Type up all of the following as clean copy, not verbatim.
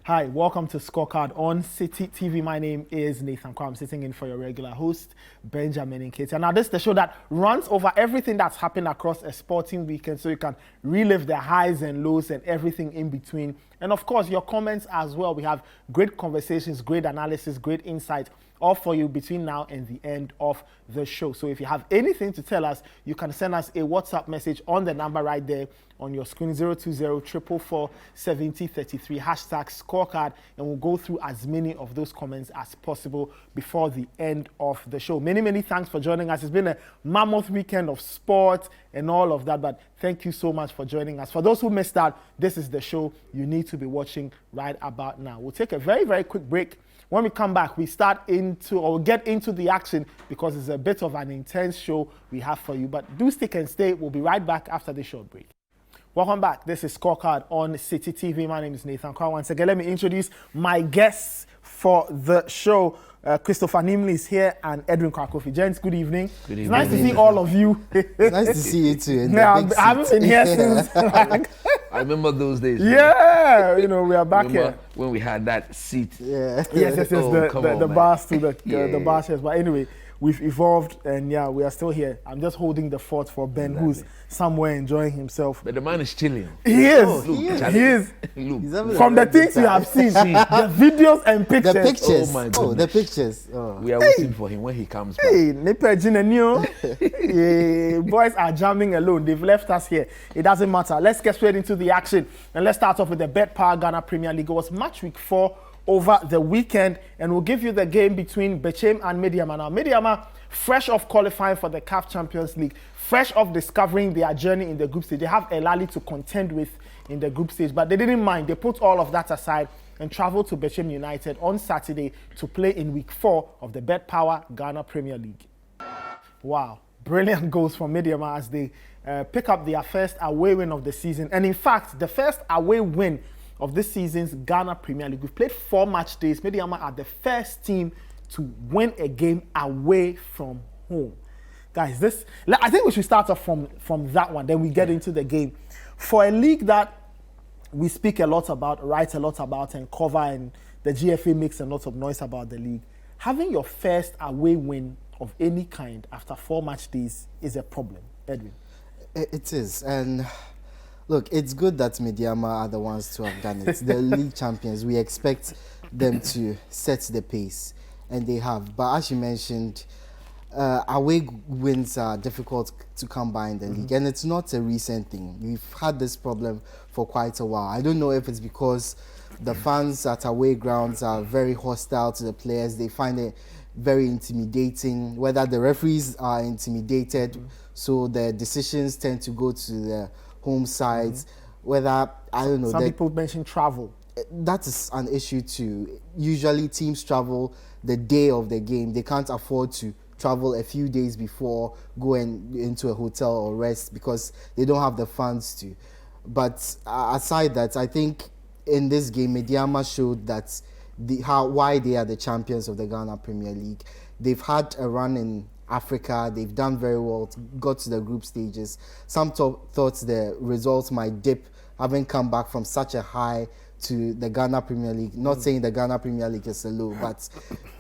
Hi, welcome to Scorecard on Citi TV. My name is Nathan Kwam, sitting in for your regular host, Benjamin Nketi. And now this is the show that runs over everything that's happened across a sporting weekend so you can relive the highs and lows and everything in between. And of course, your comments as well. We have great conversations, great analysis, great insight, all for you between now and the end of the show. So if you have anything to tell us, you can send us a WhatsApp message on the number right there on your screen, 020-444-7033, hashtag Scorecard, and we'll go through as many of those comments as possible before the end of the show. Many thanks for joining us. It's been a mammoth weekend of sport and all of that, but thank you so much for joining us. For those who missed out, this is the show you need to be watching right about now. We'll take a very quick break. When we come back, we get into the action because it's a bit of an intense show we have for you. But do stick and stay. We'll be right back after this short break. Welcome back. This is Scorecard on Citi TV. My name is Nathan Kwam. Once again, let me introduce my guests for the show. Christopher Nimley is here and Edwin Krakofi. Gents, good evening. Good evening. It's nice to see all of you. It's nice to see you too. I haven't been here since. I remember those days. Yeah, we are back here. When we had that seat. Yeah. Yes. The bars to the bar chairs. But anyway, we've evolved and we are still here. I'm just holding the fort for Ben, who's somewhere enjoying himself. But the man is chilling. He is. He is. Look. From the things you have seen, the videos and pictures. The pictures. Oh my goodness. The pictures. We are waiting for him when he comes back. Hey, boys are jamming alone. They've left us here. It doesn't matter. Let's get straight into the action. And let's start off with the Bet Power Ghana Premier League. It was match week 4 over the weekend, and we'll give you the game between Bechem and Mediama. Now, Mediama, fresh off qualifying for the CAF Champions League, fresh off discovering their journey in the group stage. They have Elali to contend with in the group stage, but they didn't mind. They put all of that aside and traveled to Bechem United on Saturday to play in week 4 of the Bet Power Ghana Premier League. Wow, brilliant goals from Mediama as they pick up their first away win of the season. And in fact, the first away win of this season's Ghana Premier League. We've played 4 match days. Mediama are the first team to win a game away from home. Guys, I think we should start off from that one, then we get into the game. For a league that we speak a lot about, write a lot about, and cover, and the GFA makes a lot of noise about the league, having your first away win of any kind after 4 match days is a problem. Edwin? It is. And look, it's good that Mediama are the ones to have done it. The league champions, we expect them to set the pace, and they have. But as you mentioned, away wins are difficult to come by in the league, and it's not a recent thing. We've had this problem for quite a while. I don't know if it's because the fans at away grounds are very hostile to the players. They find it very intimidating, whether the referees are intimidated, so the decisions tend to go to the home sides, whether, I don't know. Some people mention travel. That is an issue too. Usually teams travel the day of the game. They can't afford to travel a few days before going into a hotel or rest because they don't have the funds to. But aside that, I think in this game, Mediama showed that why they are the champions of the Ghana Premier League. They've had a run in Africa. They've done very well, got to the group stages. Some thought the results might dip, having come back from such a high to the Ghana Premier League. Not saying the Ghana Premier League is a low, but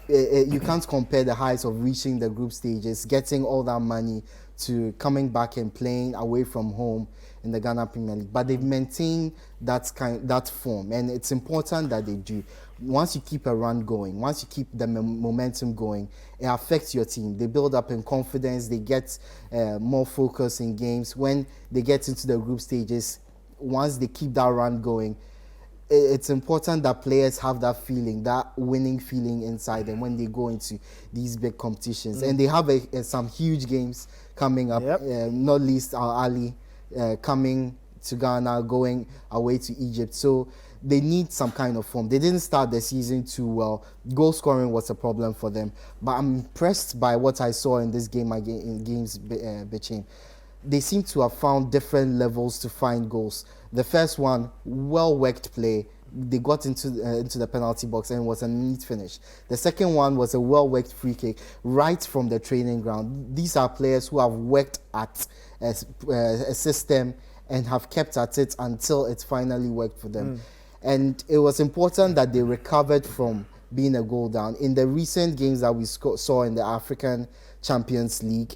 you can't compare the highs of reaching the group stages, getting all that money, to coming back and playing away from home in the Ghana Premier League. But they've maintained that form, and it's important that they do. Once you keep a run going, once you keep the momentum going, it affects your team. They build up in confidence, they get more focus in games. When they get into the group stages, once they keep that run going, it's important that players have that feeling, that winning feeling inside them when they go into these big competitions. And they have some huge games coming up, not least Al Ali coming to Ghana, going away to Egypt. So they need some kind of form. They didn't start the season too well. Goal scoring was a problem for them. But I'm impressed by what I saw in this game against Bechem. They seem to have found different levels to find goals. The first one, well-worked play. They got into the penalty box and it was a neat finish. The second one was a well-worked free kick right from the training ground. These are players who have worked at a system and have kept at it until it's finally worked for them. And it was important that they recovered from being a goal down. In the recent games that we saw in the African Champions League,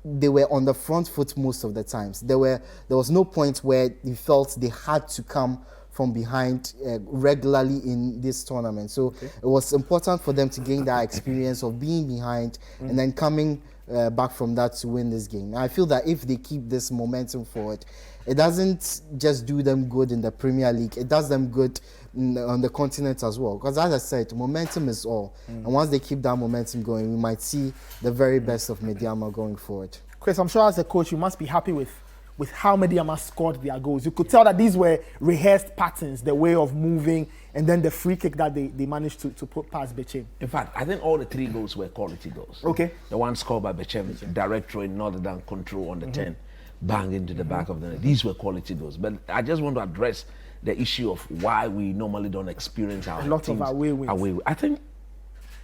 they were on the front foot most of the times. There was no point where they felt they had to come from behind regularly in this tournament. So it was important for them to gain that experience of being behind and then coming back from that to win this game. And I feel that if they keep this momentum forward, it doesn't just do them good in the Premier League, it does them good on the continent as well. Because as I said, momentum is all. And once they keep that momentum going, we might see the very best of Mediama going forward. Chris, I'm sure as a coach, you must be happy with how Mediama scored their goals. You could tell that these were rehearsed patterns, the way of moving, and then the free kick that they managed to put past Bechem. In fact, I think all the 3 goals were quality goals. Okay. The one scored by Bechem, direct throw in other than control on the 10, bang into the back of the net. These were quality goals. But I just want to address the issue of why we normally don't experience our A lot teams of away wins. I think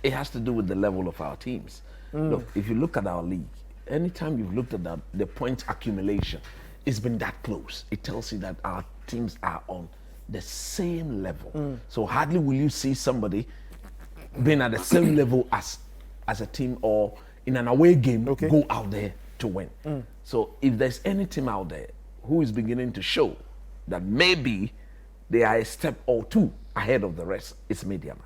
it has to do with the level of our teams. Look, if you look at our league, anytime you've looked at the point accumulation, it's been that close. It tells you that our teams are on the same level. So hardly will you see somebody being at the same level as a team or in an away game go out there to win. So if there's any team out there who is beginning to show that maybe they are a step or two ahead of the rest, it's Mediama.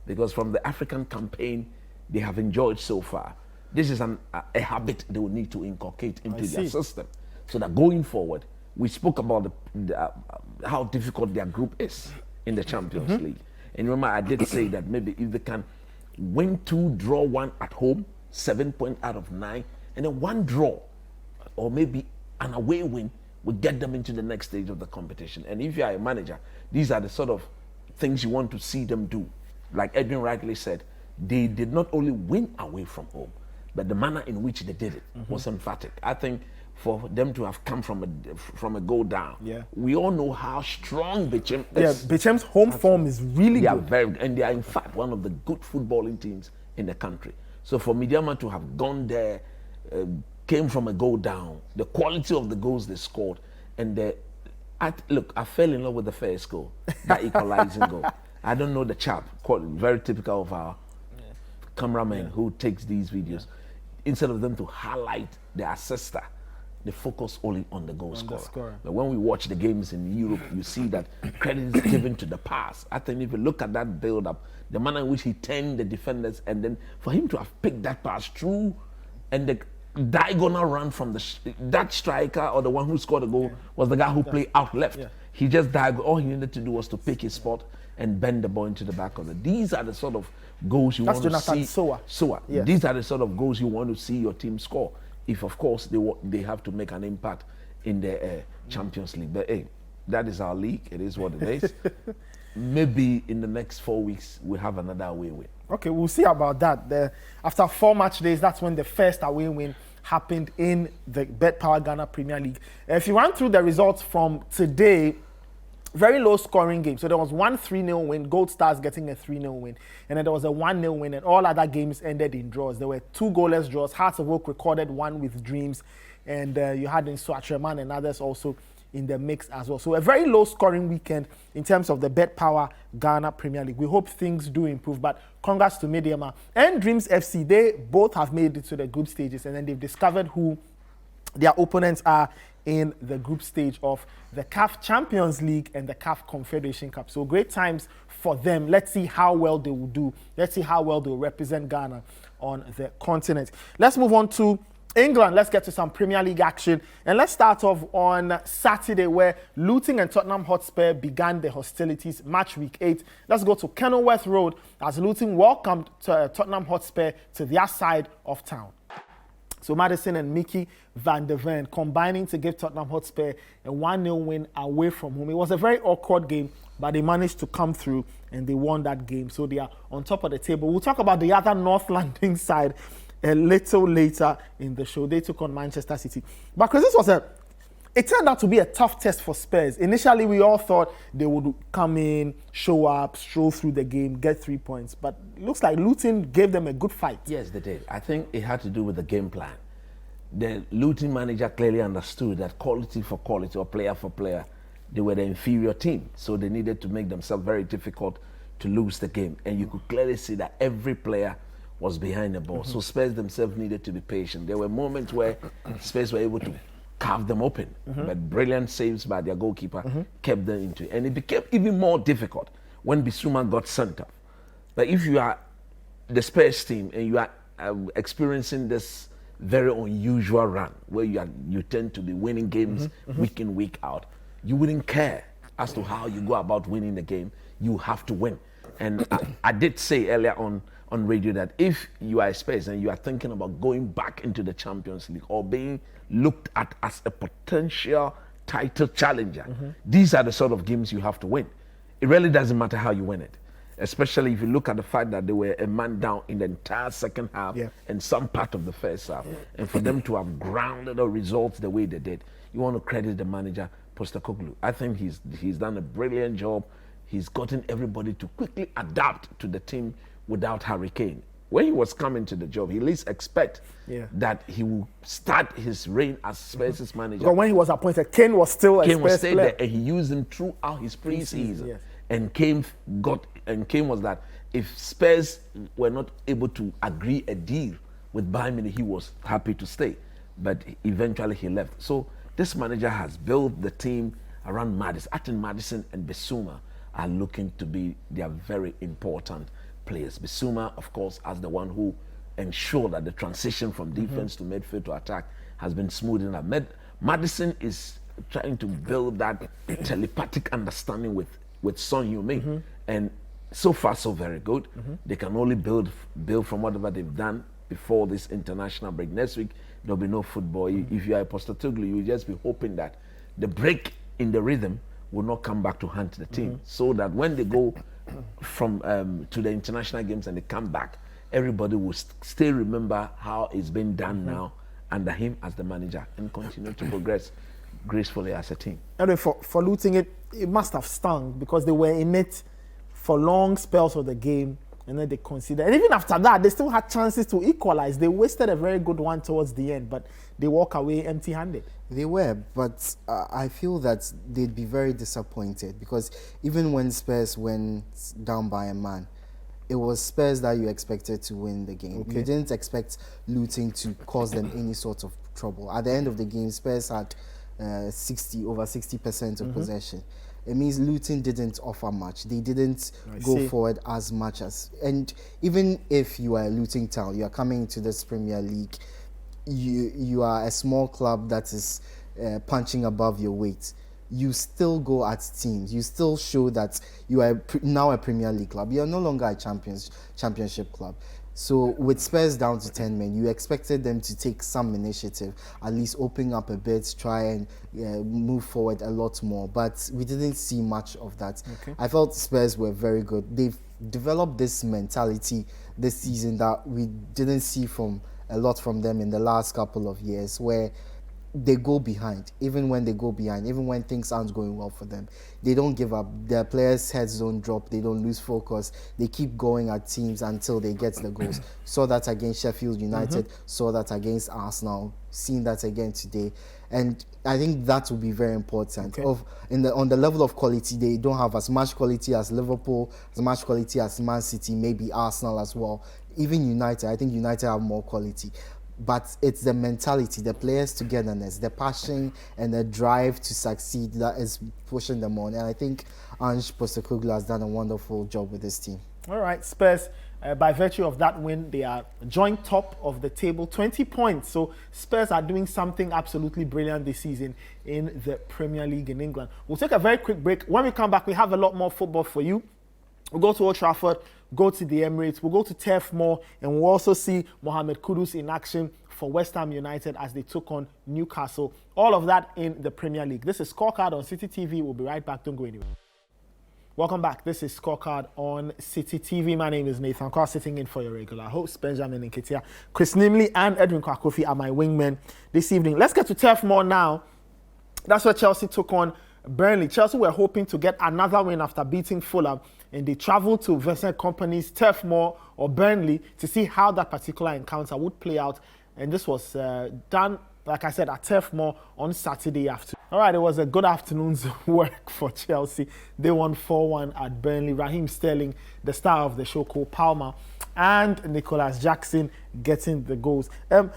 Because from the African campaign they have enjoyed so far, this is a habit they will need to inculcate into their system. So that going forward, we spoke about how difficult their group is in the Champions League. And remember, I did say that maybe if they can win 2, draw 1 at home, 7 points out of 9, and then 1 draw, or maybe an away win, will get them into the next stage of the competition. And if you are a manager, these are the sort of things you want to see them do. Like Edwin rightly said, they did not only win away from home, but the manner in which they did it was emphatic. I think for them to have come from a goal down, we all know how strong Bechem is. Yeah, Bechem's home form is really good. They are in fact one of the good footballing teams in the country. So for Mediama to have gone there, came from a goal down, the quality of the goals they scored, and I fell in love with the first goal, that equalizing goal. I don't know the chap, very typical of our cameraman who takes these videos. Instead of them to highlight the assister, they focus only on the goal scorer. But when we watch the games in Europe, you see that credit is given to the pass. I think if you look at that build-up, the manner in which he turned the defenders, and then for him to have picked that pass through, and the diagonal run from that striker or the one who scored the goal was the guy who played out left. He just all he needed to do was to pick his spot and bend the ball into the back of it. These are the sort of goals you want to see. Soa. Yes. These are the sort of goals you want to see your team score. If of course they have to make an impact in the Champions League. But hey, that is our league. It is what it is. Maybe in the next 4 weeks we'll have another away win. Okay, we'll see about that. After 4 match days, that's when the first away win happened in the Bet Power Ghana Premier League. If you run through the results from today, very low scoring game. So there was 1 3-0 win, Gold Stars getting a 3-0 win, and then there was a 1-0 win, and all other games ended in draws. There were 2 goalless draws. Hearts of Oak recorded 1 with Dreams, and you had in Swatreman and others also in the mix as well. So a very low scoring weekend in terms of the Bet Power Ghana Premier League. We hope things do improve, but congrats to Mediama and Dreams FC. They both have made it to the group stages, and then they've discovered who their opponents are in the group stage of the CAF Champions League and the CAF Confederation Cup. So great times for them. Let's see how well they will do. Let's see how well they will represent Ghana on the continent. Let's move on to England. Let's get to some Premier League action. And let's start off on Saturday, where Luton and Tottenham Hotspur began the hostilities, match week 8. Let's go to Kenilworth Road as Luton welcomed Tottenham Hotspur to their side of town. So Madison and Mickey van der Ven combining to give Tottenham Hotspur a 1-0 win away from home. It was a very awkward game, but they managed to come through and they won that game. So they are on top of the table. We'll talk about the other North London side a little later in the show. They took on Manchester City. But because it turned out to be a tough test for Spurs. Initially, we all thought they would come in, show up, stroll through the game, get 3 points. But it looks like Luton gave them a good fight. Yes, they did. I think it had to do with the game plan. The Luton manager clearly understood that quality for quality or player for player, they were the inferior team, so they needed to make themselves very difficult to lose the game. And you could clearly see that every player was behind the ball. So Spurs themselves needed to be patient. There were moments where Spurs were able to carve them open, but brilliant saves by their goalkeeper kept them into it. And it became even more difficult when Bissouma got sent off. But if you are the Spurs team and you are experiencing this very unusual run where you tend to be winning games week in, week out, you wouldn't care as to how you go about winning the game. You have to win. And I did say earlier on radio that if you are a Spurs and you are thinking about going back into the Champions League or being looked at as a potential title challenger, these are the sort of games you have to win. It really doesn't matter how you win it, especially if you look at the fact that they were a man down in the entire second half and some part of the first half. And for them to have grounded the results the way they did, you want to credit the manager, Postecoglou. I think he's done a brilliant job. He's gotten everybody to quickly adapt to the team without Harry Kane. When he was coming to the job, he at least expect that he will start his reign as Spurs' manager. But when he was appointed, Kane was still a Spurs player. There, and he used him throughout his pre-season. And Kane was that if Spurs were not able to agree a deal with Bayern Munich, he was happy to stay. But eventually he left. So this manager has built the team around Maddison. I think Maddison and Bissouma are looking to be their very important players. Bissouma, of course, as the one who ensured that the transition from defense to midfield to attack has been smooth enough. Maddison is trying to build that telepathic understanding with Son Heung-min, and so far so very good. They can only build from whatever they've done before this international break. Next week there'll be no football. If you are a Postecoglou, you will just be hoping that the break in the rhythm will not come back to haunt the team, so that when they go from to the international games and they come back, everybody will still remember how it's been done now under him as the manager and continue to progress gracefully as a team. Anyway, for looting it must have stung because they were in it for long spells of the game, and then they considered, and even after that, they still had chances to equalize. They wasted a very good one towards the end, but they walk away empty-handed. They were, but I feel that they'd be very disappointed because even when Spurs went down by a man, it was Spurs that you expected to win the game. You didn't expect Luton to cause them any sort of trouble. At the end of the game, Spurs had over 60% of possession. It means Luton didn't offer much. They didn't go forward as much as. And even if you are a Luton town, you are coming into this Premier League, you are a small club that is punching above your weight. You still go at teams. You still show that you are now a Premier League club. You are no longer a championship club. So with Spurs down to 10 men, you expected them to take some initiative, at least open up a bit, try and move forward a lot more. But we didn't see much of that. I felt Spurs were very good. They've developed this mentality this season that we didn't see a lot from them in the last couple of years, where they go behind. Even when they go behind, even when things aren't going well for them, they don't give up. Their players' heads don't drop. They don't lose focus. They keep going at teams until they get the goals. Saw that against Sheffield United. Saw that against Arsenal. Seen that again today. And I think that will be very important. On the level of quality, they don't have as much quality as Liverpool, as much quality as Man City, maybe Arsenal as well. Even United, I think United have more quality. But it's the mentality, the players' togetherness, the passion and the drive to succeed that is pushing them on. And I think Ange Postecoglou has done a wonderful job with this team. All right, Spurs, by virtue of that win, they are joint top of the table, 20 points. So Spurs are doing something absolutely brilliant this season in the Premier League in England. We'll take a very quick break. When we come back, we have a lot more football for you. We'll go to Old Trafford, go to the Emirates, we'll go to Turf Moor, and we'll also see Mohamed Kudus in action for West Ham United as they took on Newcastle. All of that in the Premier League. This is Scorecard on Citi TV. We'll be right back. Don't go anywhere. Welcome back. This is Scorecard on Citi TV. My name is Nathan Carr, sitting in for your regular host, Benjamin Nketiah. Chris Nimley and Edwin Kwakofi are my wingmen this evening. Let's get to Turf Moor now. That's where Chelsea took on Burnley. Chelsea were hoping to get another win after beating Fulham, and they travelled to Vincent Kompany's Turf Moor or Burnley to see how that particular encounter would play out. And this was done, like I said, at Turf Moor on Saturday afternoon. All right, it was a good afternoon's work for Chelsea. They won 4-1 at Burnley. Raheem Sterling, the star of the show, Cole Palmer, and Nicholas Jackson getting the goals. I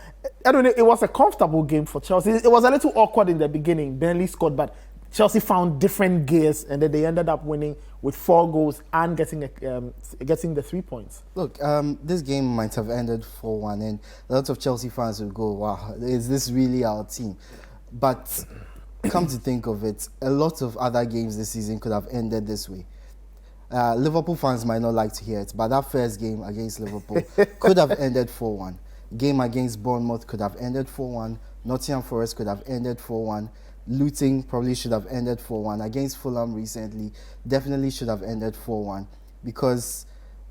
don't know, it was a comfortable game for Chelsea. It was a little awkward in the beginning. Burnley scored, but Chelsea found different gears, and then they ended up winning with 4 goals and getting the 3 points. Look, this game might have ended 4-1, and a lot of Chelsea fans will go, wow, is this really our team? But come to think of it, a lot of other games this season could have ended this way. Liverpool fans might not like to hear it, but that first game against Liverpool could have ended 4-1. Game against Bournemouth could have ended 4-1. Nottingham Forest could have ended 4-1. Luton probably should have ended 4-1. Against Fulham recently, definitely should have ended 4-1, because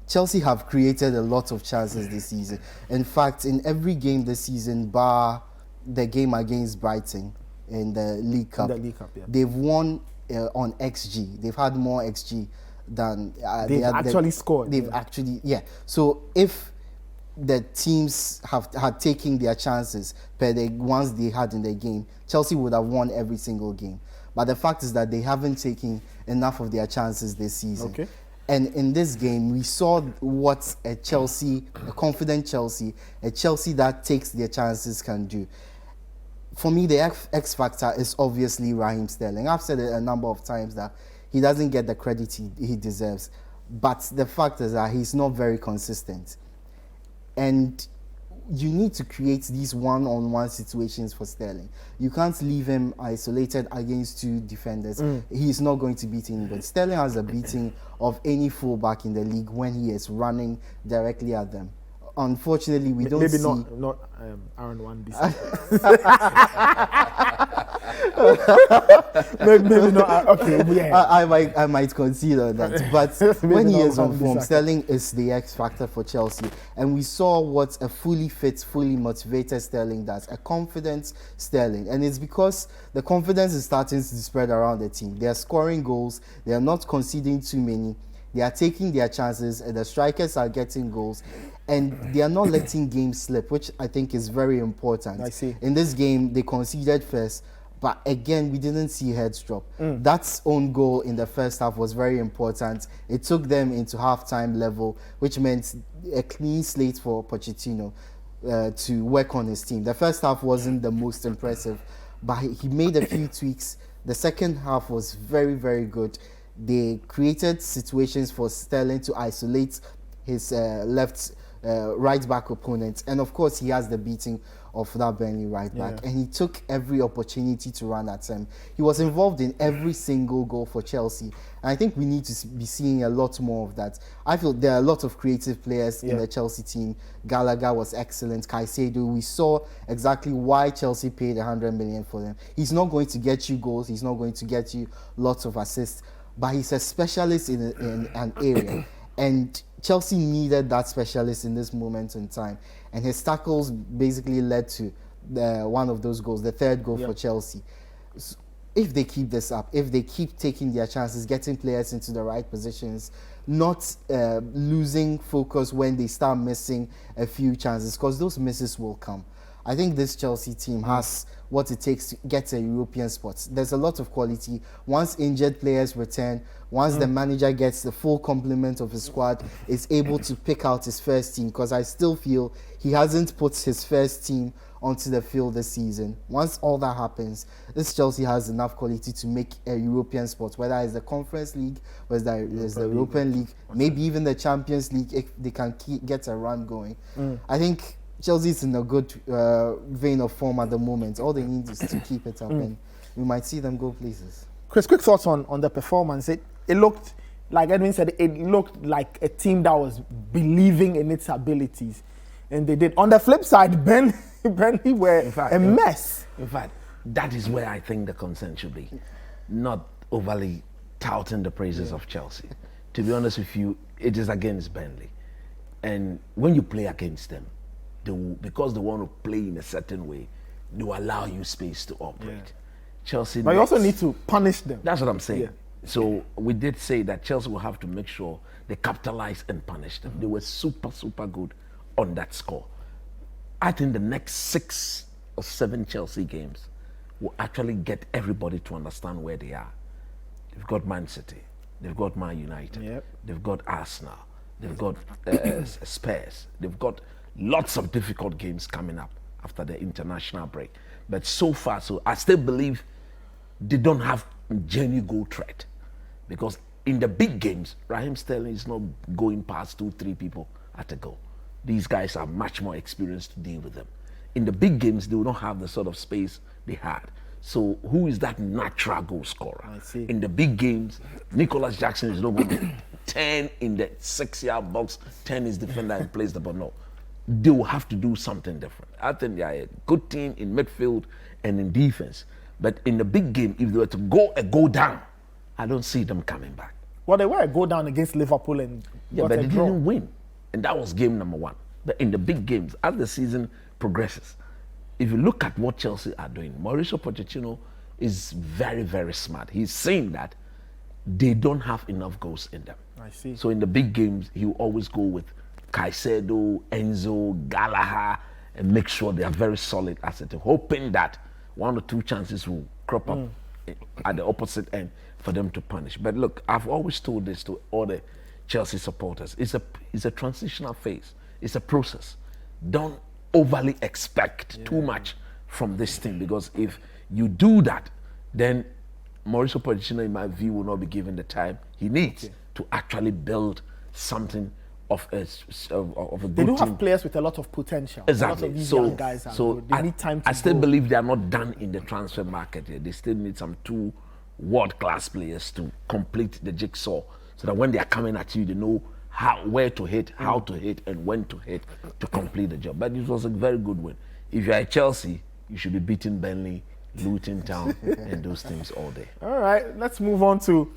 Chelsea have created a lot of chances this season. In fact, in every game this season, bar the game against Brighton in the League Cup, Yeah. they've won on XG. They've had more XG than they've actually scored. They've actually, yeah. So if the teams had taken their chances per the ones they had in the game, Chelsea would have won every single game. But the fact is that they haven't taken enough of their chances this season. Okay. And in this game, we saw what a confident Chelsea, a Chelsea that takes their chances can do. For me, the X factor is obviously Raheem Sterling. I've said it a number of times that he doesn't get the credit he deserves. But the fact is that he's not very consistent. And you need to create these one-on-one situations for Sterling. You can't leave him isolated against 2 defenders. He's not going to beat anybody. Sterling has a beating of any fullback in the league when he is running directly at them. Unfortunately, we don't maybe see... not Aaron Wan-Bissaka. maybe not. Okay, yeah. I might consider that, but when he is on form, Sterling is the X factor for Chelsea, and we saw what a fully fit, fully motivated Sterling does, a confident Sterling, and it's because the confidence is starting to spread around the team. They are scoring goals, they are not conceding too many. They are taking their chances, and the strikers are getting goals, and they are not letting games slip, which I think is very important. I see. In this game, they conceded first, but again, we didn't see heads drop. That own goal in the first half was very important. It took them into halftime level, which meant a clean slate for Pochettino to work on his team. The first half wasn't the most impressive, but he made a few tweaks. The second half was very, very good. They created situations for Sterling to isolate his right back opponent, and of course he has the beating of that Burnley right back, and he took every opportunity to run at him. He was involved in every single goal for Chelsea, and I think we need to be seeing a lot more of that. I feel there are a lot of creative players in the Chelsea team. Gallagher was excellent. Caicedo, we saw exactly why Chelsea paid 100 million for them. He's not going to get you goals, he's not going to get you lots of assists, but he's a specialist in an area, and Chelsea needed that specialist in this moment in time, and his tackles basically led to one of those goals, the third goal for Chelsea. So if they keep this up, if they keep taking their chances, getting players into the right positions, not losing focus when they start missing a few chances, because those misses will come. I think this Chelsea team has what it takes to get a European spot. There's a lot of quality. Once injured players return, once the manager gets the full complement of his squad, is able to pick out his first team, because I still feel he hasn't put his first team onto the field this season. Once all that happens, this Chelsea has enough quality to make a European spot, whether it's the Conference League, whether it's the European League, maybe even the Champions League, if they can get a run going. I think Chelsea's in a good vein of form at the moment. All they need is to keep it up, and we might see them go places. Chris, quick thoughts on the performance. It looked, like Edwin said, it looked like a team that was believing in its abilities, and they did. On the flip side, Burnley were a mess. In fact, that is where I think the concern should be, not overly touting the praises of Chelsea. To be honest with you, it is against Burnley, and when you play against them, because they want to play in a certain way, they will allow you space to operate. Chelsea, but you also need to punish them. That's what I'm saying. So we did say that Chelsea will have to make sure they capitalize and punish them. They were super, super good on that score. I think the next 6 or 7 Chelsea games will actually get everybody to understand where they are. They've got Man City, they've got Man United, Yep. they've got Arsenal, they've got Spurs, they've got lots of difficult games coming up after the international break. But so far, I still believe they don't have genuine goal threat, because in the big games, Raheem Sterling is not going past 2-3 people at a goal. These guys are much more experienced to deal with them. In the big games, they will not have the sort of space they had. So who is that natural goal scorer? I see. In the big games, Nicholas Jackson is not going to 10 in the 6-yard box, 10 is defender and plays the ball. No, they will have to do something different. I think they are a good team in midfield and in defense. But in the big game, if they were to go down, I don't see them coming back. Well, they were a go down against Liverpool and Yeah, got but a they draw. didn't win. And that was game number 1. But in the big games, as the season progresses, if you look at what Chelsea are doing, Mauricio Pochettino is very, very smart. He's saying that they don't have enough goals in them. I see. So in the big games, he will always go with Caicedo, Enzo, Gallagher, and make sure they are very solid as a team, hoping that 1 or 2 chances will crop up at the opposite end for them to punish. But look, I've always told this to all the Chelsea supporters. It's a transitional phase. It's a process. Don't overly expect too much from this team, because if you do that, then Mauricio Pochettino, in my view, will not be given the time he needs to actually build something of a good They do team. have players with a lot of potential. Exactly. A lot of these So, young guys are good. They need time to I still grow. believe they are not done in the transfer market yet. They still need some 2 world-class players to complete the jigsaw, so that when they are coming at you, they know where to hit, how to hit, and when to hit to complete the job. But it was a very good win. If you are at Chelsea, you should be beating Burnley, Luton Town, and those teams all day. All right, let's move on to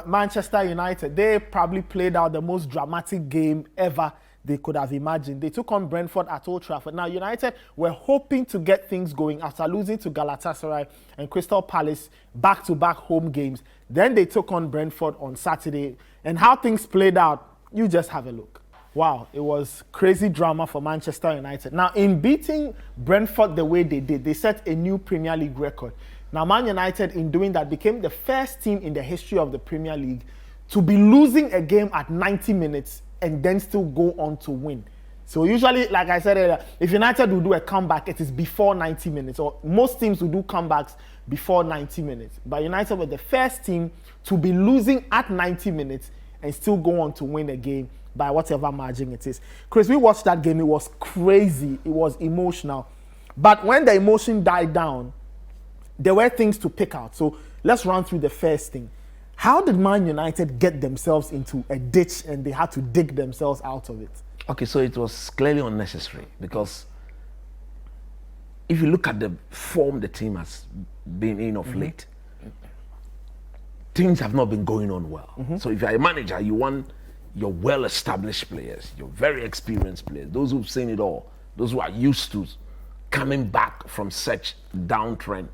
Manchester United. They probably played out the most dramatic game ever they could have imagined. They took on Brentford at Old Trafford. Now, United were hoping to get things going after losing to Galatasaray and Crystal Palace back-to-back home games. Then they took on Brentford on Saturday. And how things played out, you just have a look. Wow, it was crazy drama for Manchester United. Now, in beating Brentford the way they did, they set a new Premier League record. Now, Man United, in doing that, became the first team in the history of the Premier League to be losing a game at 90 minutes and then still go on to win. So usually, like I said earlier, if United will do a comeback, it is before 90 minutes. Or most teams will do comebacks before 90 minutes. But United were the first team to be losing at 90 minutes and still go on to win a game by whatever margin it is. Chris, we watched that game. It was crazy. It was emotional. But when the emotion died down, there were things to pick out. So let's run through the first thing. How did Man United get themselves into a ditch and they had to dig themselves out of it? Okay, so it was clearly unnecessary, because if you look at the form the team has been in of late, things have not been going on well. So if you're a manager, you want your well-established players, your very experienced players, those who've seen it all, those who are used to coming back from such downtrend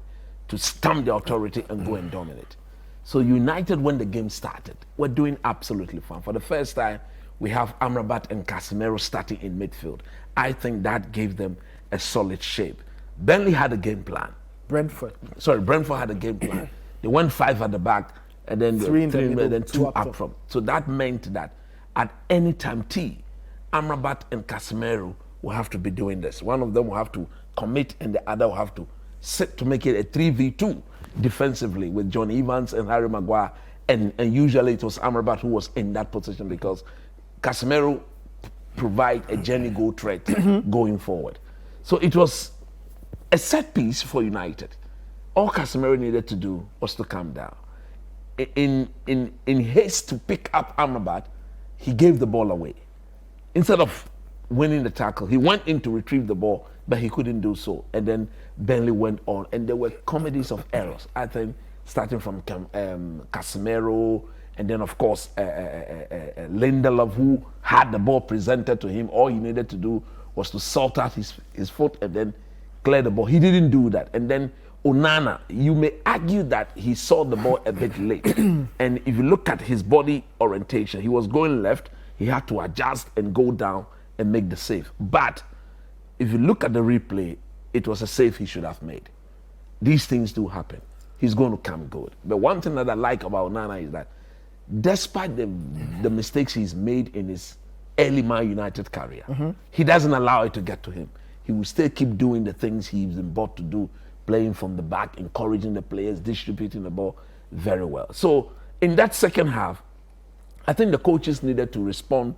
to stamp the authority and go and dominate. So United, when the game started, were doing absolutely fine. For the first time, we have Amrabat and Casemiro starting in midfield. I think that gave them a solid shape. Burnley had a game plan. Brentford Had a game plan. They went 5 at the back, and then 3 in the middle, then 2 2 up up top. front. So that meant that at any time Amrabat and Casemiro will have to be doing this. One of them will have to commit, and the other will have to sit to make it a 3v2 defensively with John Evans and Harry Maguire. And usually it was Amrabat who was in that position, because Casemiro provide a genuine goal threat going forward. So it was a set piece for United. All Casemiro needed to do was to calm down. In haste to pick up Amrabat, he gave the ball away. Instead of winning the tackle, he went in to retrieve the ball, but he couldn't do so. And then Burnley went on, and there were comedies of errors. I think starting from Casemiro, and then of course Lindelof, who had the ball presented to him. All he needed to do was to salt out his foot and then clear the ball. He didn't do that. And then Onana, you may argue that he saw the ball a bit late. And if you look at his body orientation, he was going left. He had to adjust and go down and make the save. But if you look at the replay, it was a save he should have made. these things do happen. He's going to come good. But one thing that I like about Nana is that despite the mistakes he's made in his early Man United career, he doesn't allow it to get to him. He will still keep doing the things he's been brought to do, playing from the back, encouraging the players, distributing the ball very well. So in that second half, I think the coaches needed to respond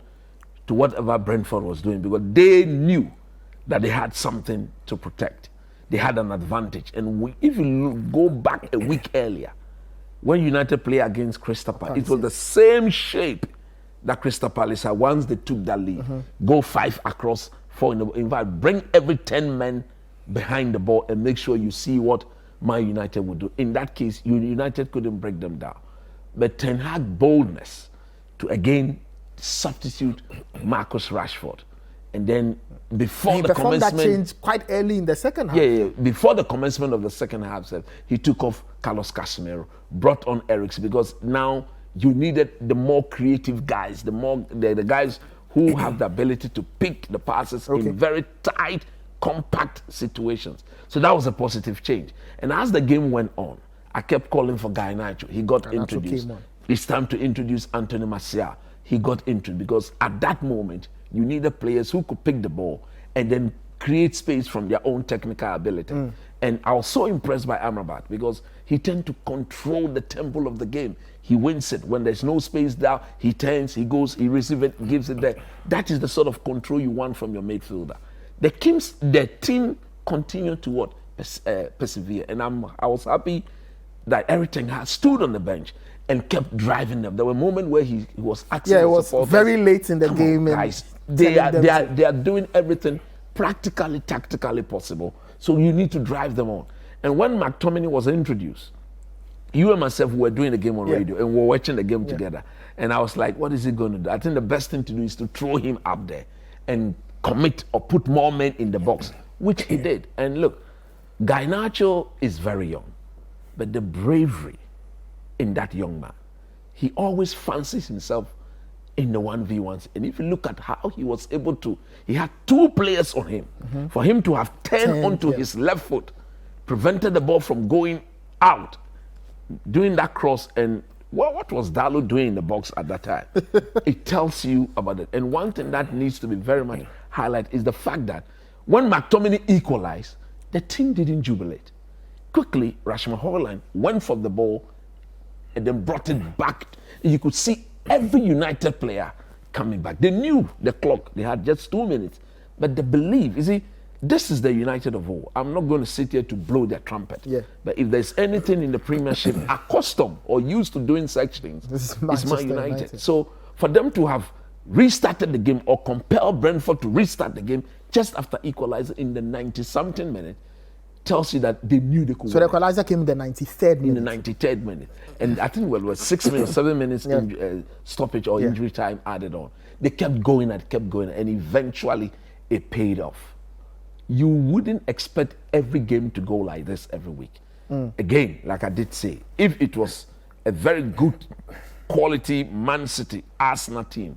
to whatever Brentford was doing because they knew that they had something to protect. They had an advantage. And if you go back a week earlier, when United played against Crystal Palace, it was the same shape that Crystal Palace had once they took that lead. Go 5 across, 4 in the ball. In fact, bring every 10 men behind the ball and make sure you see what Man United would do. In that case, United couldn't break them down. But Ten Hag boldness to again substitute Marcus Rashford. And then before the commencement, that change quite early in the second half. Before the commencement of the second half, he took off Carlos Casemiro, brought on Eriksen because now you needed the more creative guys, the guys who have the ability to pick the passes in very tight, compact situations. So that was a positive change. And as the game went on, I kept calling for Garnacho. He got introduced. It's time to introduce Anthony Martial. He got into it because at that moment, you needed players who could pick the ball and then create space from their own technical ability. And I was so impressed by Amrabat because he tends to control the tempo of the game. He wins it. When there's no space there, he turns, he goes, he receives it, gives it there. That is the sort of control you want from your midfielder. The team continued to persevere. And I was happy that Erik ten Hag stood on the bench and kept driving them. There were moments where he was asking it was very late in the game. Guys, they are doing everything practically, tactically possible. So you need to drive them on. And when McTominay was introduced, you and myself were doing the game on radio and we were watching the game together. And I was like, what is he going to do? I think the best thing to do is to throw him up there and commit or put more men in the box, which he did. And look, Garnacho is very young, but the bravery in that young man, he always fancies himself in the 1v1s. And if you look at how he was able to, he had 2 players on him. For him to have 10 onto his left foot, prevented the ball from going out, doing that cross. And what was Dalot doing in the box at that time? It tells you about it. And one thing that needs to be very much highlighted is the fact that when McTominay equalized, the team didn't jubilate. Quickly, Rasmus Højlund went for the ball and then brought it back. You could see every United player coming back. They knew the clock. They had just 2 minutes. But they believe, you see, this is the United of old. I'm not going to sit here to blow their trumpet. But if there's anything in the Premiership accustomed or used to doing such things, it's Man United. So for them to have restarted the game or compel Brentford to restart the game just after equalizing in the 90-something minute tells you that they knew they could So the equalizer came in the 93rd minute. In the 93rd minute. And I think it was 6 minutes, 7 minutes stoppage or injury time added on. They kept going and eventually it paid off. You wouldn't expect every game to go like this every week. Again, like I did say, if it was a very good quality Man City, Arsenal team,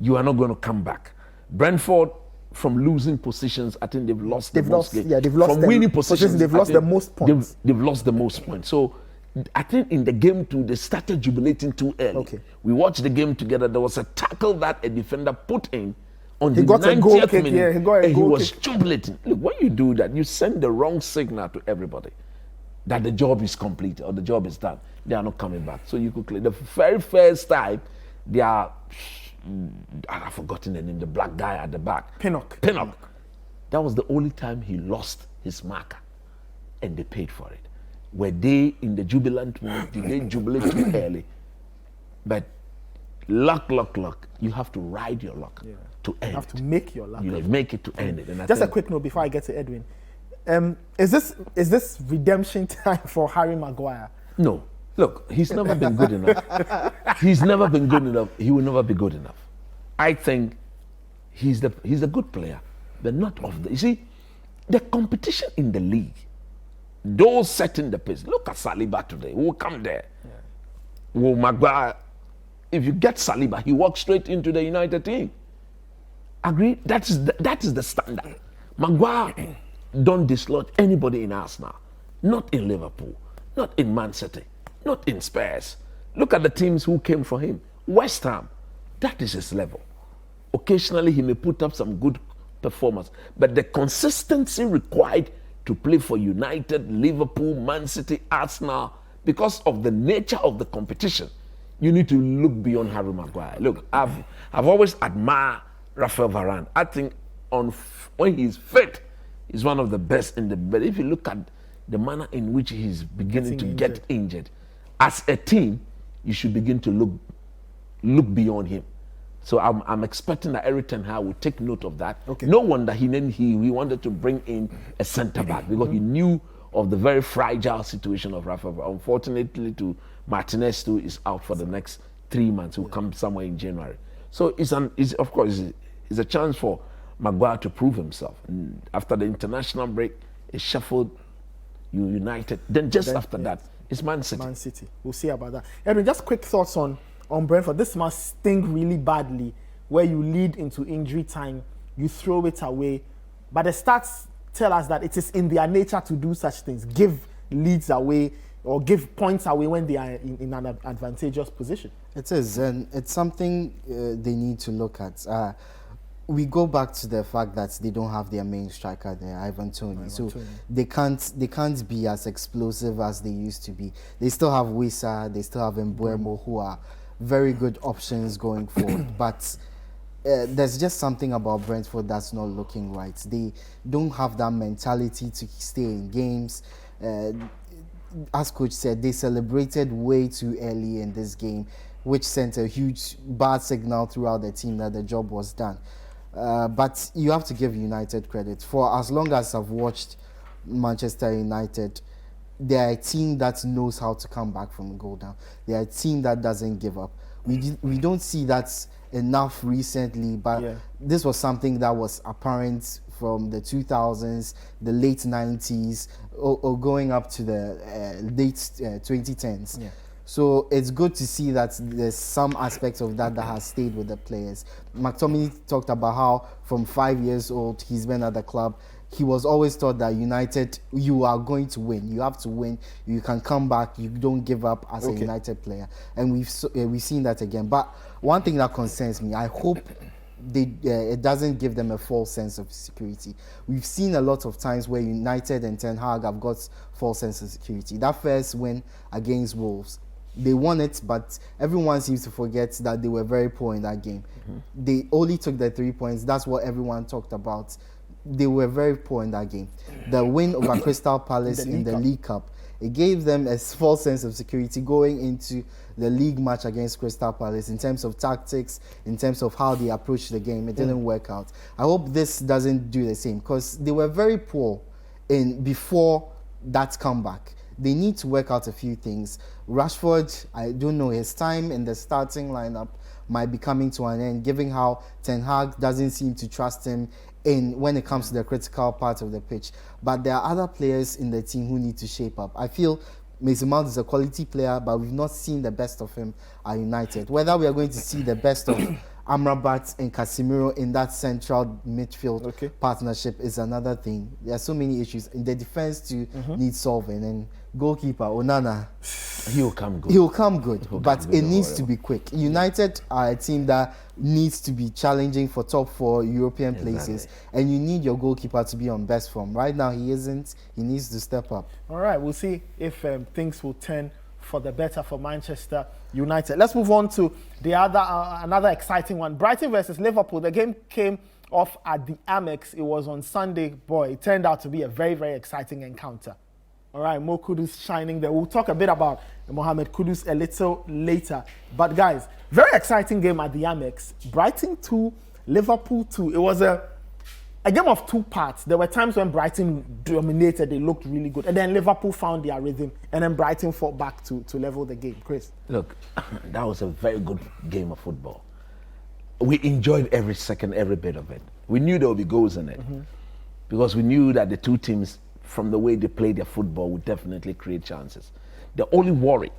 you are not going to come back. Brentford, from losing positions, I think they've lost the most games. From winning positions, they've lost the most points. They've lost the most points. So I think in the game too, they started jubilating too early. We watched the game together. There was a tackle that a defender put in on the 90th minute, and he was jubilating. Look, when you do that, you send the wrong signal to everybody that the job is complete or the job is done. They are not coming back. So you could clear the very first time, they are. I've forgotten the name, the black guy at the back. Pinnock. That was the only time he lost his marker. And they paid for it. Were they in the jubilant mood? Did they jubilate too early? But luck. You have to ride your luck to end it. You have to make your luck. You make it to end it. And just a quick note before I get to Edwin. Is this redemption time for Harry Maguire? No. Look, he's never been good enough. He's never been good enough. He will never be good enough. I think he's a good player, but not of the. You see, the competition in the league, those setting the pace. Look at Saliba today. We'll come there. Well, Maguire, if you get Saliba, he walks straight into the United team. Agree? That is the standard. Maguire don't dislodge anybody in Arsenal. not in Liverpool, not in Man City, not in Spurs. Look at the teams who came for him. West Ham, that is his level. Occasionally he may put up some good performance, but the consistency required to play for United, Liverpool, Man City, Arsenal, because of the nature of the competition, you need to look beyond Harry Maguire. Look, I've always admired Rafael Varane. I think when he's fit, he's one of the best in the. But if you look at the manner in which he's beginning to get injured, as a team, you should begin to look beyond him. So I'm expecting that Eric Ten Hag will take note of that. Okay. No wonder he wanted to bring in a centre back because he knew of the very fragile situation of Rafa. Unfortunately, Martinez too is out for the next 3 months. He'll come somewhere in January. So it's a chance for Maguire to prove himself. And after the international break, it's Sheffield United. Then after that, it's Man City. Man City. We'll see about that. Edwin, just quick thoughts on Brentford. This must sting really badly, where you lead into injury time, you throw it away. But the stats tell us that it is in their nature to do such things, give leads away or give points away when they are in an advantageous position. It is, and it's something they need to look at. We go back to the fact that they don't have their main striker there, Ivan Toney. So they can't be as explosive as they used to be. They still have Wissa, they still have Mbeumo, who are very good options going forward. But there's just something about Brentford that's not looking right. They don't have that mentality to stay in games. As coach said, they celebrated way too early in this game, which sent a huge bad signal throughout the team that the job was done. But you have to give United credit. For as long as I've watched Manchester United, they're a team that knows how to come back from a goal down. They're a team that doesn't give up. We don't see that enough recently, but this was something that was apparent from the 2000s, the late 90s, or going up to the late 2010s. Yeah. So it's good to see that there's some aspects of that has stayed with the players. McTominay talked about how from 5 years old he's been at the club. He was always taught that United, you are going to win. You have to win. You can come back. You don't give up as a United player. And we've seen that again. But one thing that concerns me, I hope it doesn't give them a false sense of security. We've seen a lot of times where United and Ten Hag have got false sense of security. That first win against Wolves, they won it, but everyone seems to forget that they were very poor in that game. They only took the 3 points. That's what everyone talked about. They were very poor in that game. The win over Crystal Palace in the League Cup, it gave them a false sense of security going into the league match against Crystal Palace in terms of tactics, in terms of how they approached the game. It didn't work out. I hope this doesn't do the same, because they were very poor before that comeback. They need to work out a few things. Rashford, I don't know, his time in the starting lineup might be coming to an end, given how Ten Hag doesn't seem to trust him when it comes to the critical part of the pitch. But there are other players in the team who need to shape up. I feel Mason Mount is a quality player, but we've not seen the best of him at United. Whether we are going to see the best of Amrabat and Casemiro in that central midfield partnership is another thing. There are so many issues. In the defense too needs solving, and goalkeeper Onana, he'll come good. But it needs to be quick. United are a team that needs to be challenging for top 4 European places, and you need your goalkeeper to be on best form. Right now he isn't. He needs to step up. All right, we'll see if things will turn for the better for Manchester United. Let's move on to the another exciting one. Brighton versus Liverpool. The game came off at the Amex. It was on Sunday. Boy, it turned out to be a very, very exciting encounter. All right, Mo Kudus shining there. We'll talk a bit about Mohamed Kudus a little later. But guys, very exciting game at the Amex. Brighton 2, Liverpool 2. It was a game of two parts. There were times when Brighton dominated, they looked really good. And then Liverpool found their rhythm. And then Brighton fought back to level the game. Chris? Look, that was a very good game of football. We enjoyed every second, every bit of it. We knew there would be goals in it. Because we knew that the two teams, from the way they played their football, would definitely create chances. The only worry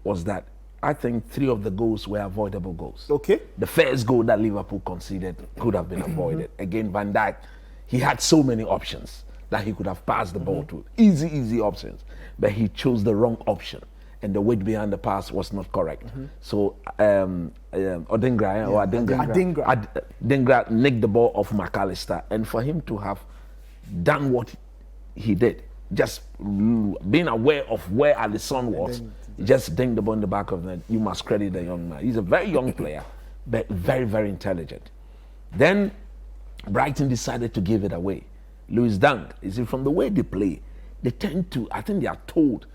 was that I think 3 of the goals were avoidable goals. The first goal that Liverpool conceded could have been avoided. Again, Van Dijk, he had so many options. that he could have passed the ball to. Easy options. But he chose the wrong option. And the weight behind the pass was not correct. So Adingra nicked the ball off McAllister. And for him to have done what he did, just being aware of where Alisson was, just dinged the ball in the back of the net, you must credit the young man. He's a very young player, but very intelligent. Then Brighton decided to give it away. Louis Dunk, you see, from the way they play, they tend to, I think they are told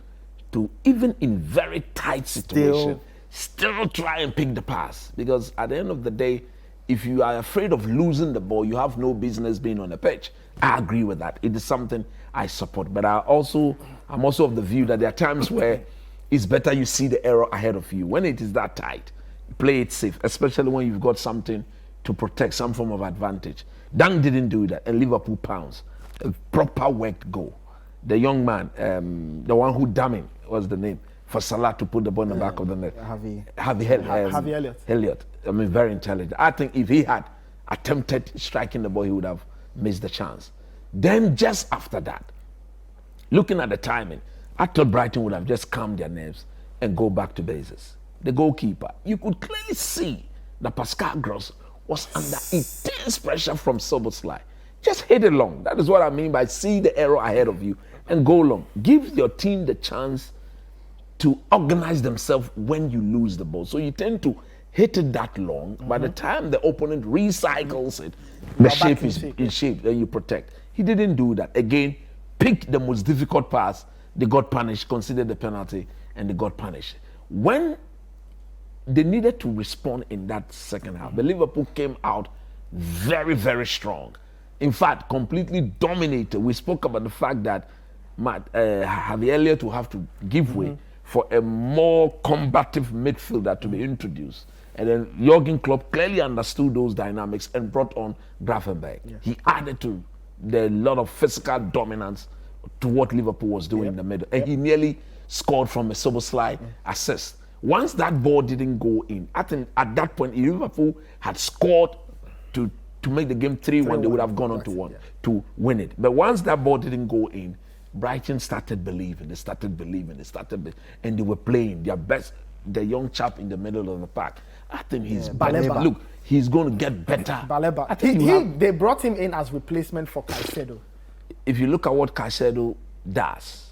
to, even in very tight situations, still try and pick the pass. Because at the end of the day, if you are afraid of losing the ball, you have no business being on the pitch. I agree with that. It is something I support. But I'm also of the view that there are times where it's better you see the error ahead of you. When it is that tight, play it safe, especially when you've got something to protect, some form of advantage. Dunk didn't do that, and Liverpool pounced. A proper worked goal. The young man, the one who damning was the name, for Salah to put the ball in the back of the net. Harvey Elliott. I mean, very intelligent. I think if he had attempted striking the ball, he would have missed the chance. Then just after that, looking at the timing, I thought Brighton would have just calmed their nerves and go back to bases. The goalkeeper, you could clearly see that Pascal Gross was under intense pressure from Szoboszlai. Just hit it long. That is what I mean by see the error ahead of you and go long. Give your team the chance to organize themselves when you lose the ball. So you tend to hit it that long. By the time the opponent recycles it, the shape is in shape, then you protect. He didn't do that. Again, picked the most difficult pass. They got punished, considered the penalty, and they got punished. When they needed to respond in that second half, the Liverpool came out very strong. In fact, completely dominated. We spoke about the fact that Harvey Elliott will have to give way for a more combative midfielder to be introduced. And then Jurgen Klopp clearly understood those dynamics and brought on Gravenberch. Yes. He added to the lot of physical dominance to what Liverpool was doing in the middle. And he nearly scored from a Szoboszlai assist. Once that ball didn't go in, I think at that point, if Liverpool had scored to make the game 3-1, they would have gone on to win it. But once that ball didn't go in, Brighton started believing. And they were playing their best. The young chap in the middle of the pack, I think he's Baleba. Look, he's going to get better. Baleba. I think they brought him in as replacement for Caicedo. If you look at what Caicedo does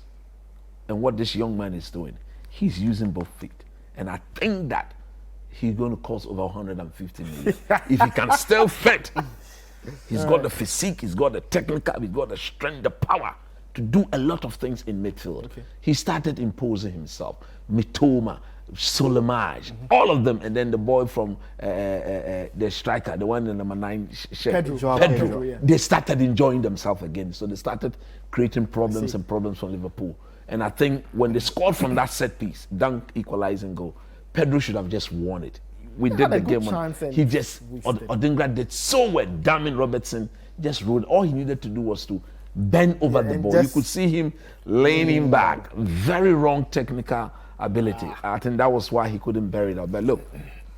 and what this young man is doing, he's using both feet. And I think that he's going to cost over 150 million. If he can still fit, he's got the physique, he's got the technical, he's got the strength, the power to do a lot of things in midfield. Okay. He started imposing himself. Mitoma, Solimage, all of them, and then the boy from the striker, the one in number 9, Pedro. They started enjoying themselves again. So they started creating problems for Liverpool. And I think when they scored from that set piece, Dunk equalizing goal, Pedro should have just won it. We did the game. He just, Odingra did so well. Damien Robertson just rode. All he needed to do was to bend over the ball. You could see him laying him back. Very wrong technical ability. I think that was why he couldn't bury that. But look,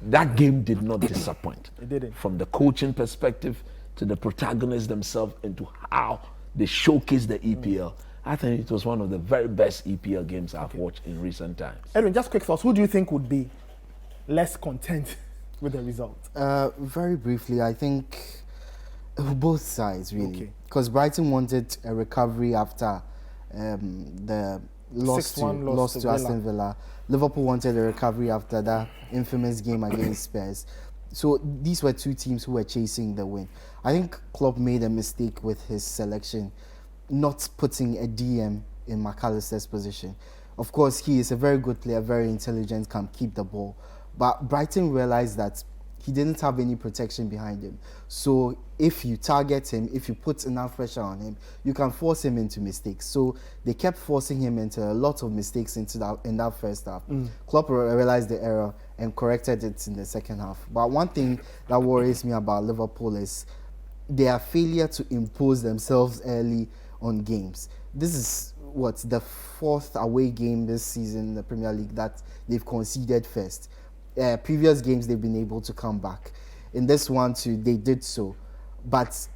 that game did not disappoint. It didn't. From the coaching perspective to the protagonists themselves and to how they showcased the EPL. I think it was one of the very best EPL games I've watched in recent times. Edwin, just quick thoughts. Who do you think would be less content with the result? Very briefly, I think both sides, really. Because Brighton wanted a recovery after the loss to Aston Villa. Liverpool wanted a recovery after that infamous game against Spurs. So these were two teams who were chasing the win. I think Klopp made a mistake with his selection, not putting a DM in McAllister's position. Of course, he is a very good player, very intelligent, can keep the ball. But Brighton realized that he didn't have any protection behind him. So if you target him, if you put enough pressure on him, you can force him into mistakes. So they kept forcing him into a lot of mistakes in that first half. Klopp realized the error and corrected it in the second half. But one thing that worries me about Liverpool is their failure to impose themselves early on games. This is the fourth away game this season in the Premier League that they've conceded first. Previous games they've been able to come back. In this one too, they did so. But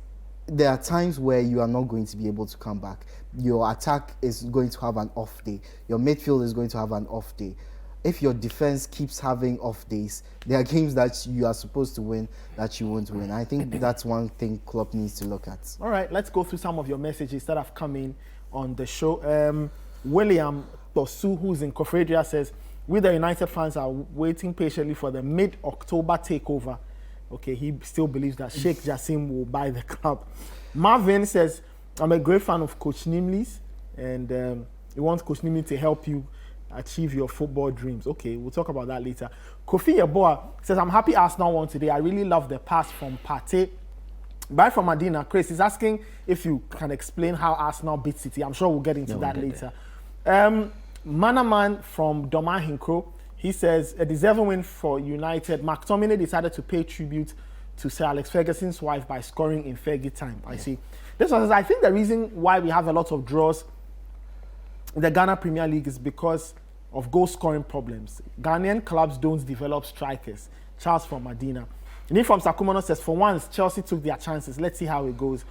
there are times where you are not going to be able to come back. Your attack is going to have an off day. Your midfield is going to have an off day. If your defense keeps having off days, there are games that you are supposed to win that you won't win. I think that's one thing Klopp needs to look at. All right, let's go through some of your messages that have come in on the show. William Tosu, who's in Kofredria, says, we the United fans are waiting patiently for the mid-October takeover. Okay, he still believes that Sheikh Jassim will buy the club. Marvin says, I'm a great fan of Coach Nimley's, and he wants Coach Nimley to help you achieve your football dreams. Okay, we'll talk about that later. Kofi Yeboah says, I'm happy Arsenal won today. I really love the pass from Partey. Bye from Medina. Chris is asking if you can explain how Arsenal beat City. I'm sure we'll get into that later. Manaman from Doma Hinkro, he says, a deserving win for United. McTominay decided to pay tribute to Sir Alex Ferguson's wife by scoring in Fergie time. I see. This one says, I think the reason why we have a lot of draws in the Ghana Premier League is because of goal scoring problems. Ghanaian clubs don't develop strikers. Charles from Medina. Nick from Sakumono says, for once, Chelsea took their chances. Let's see how it goes.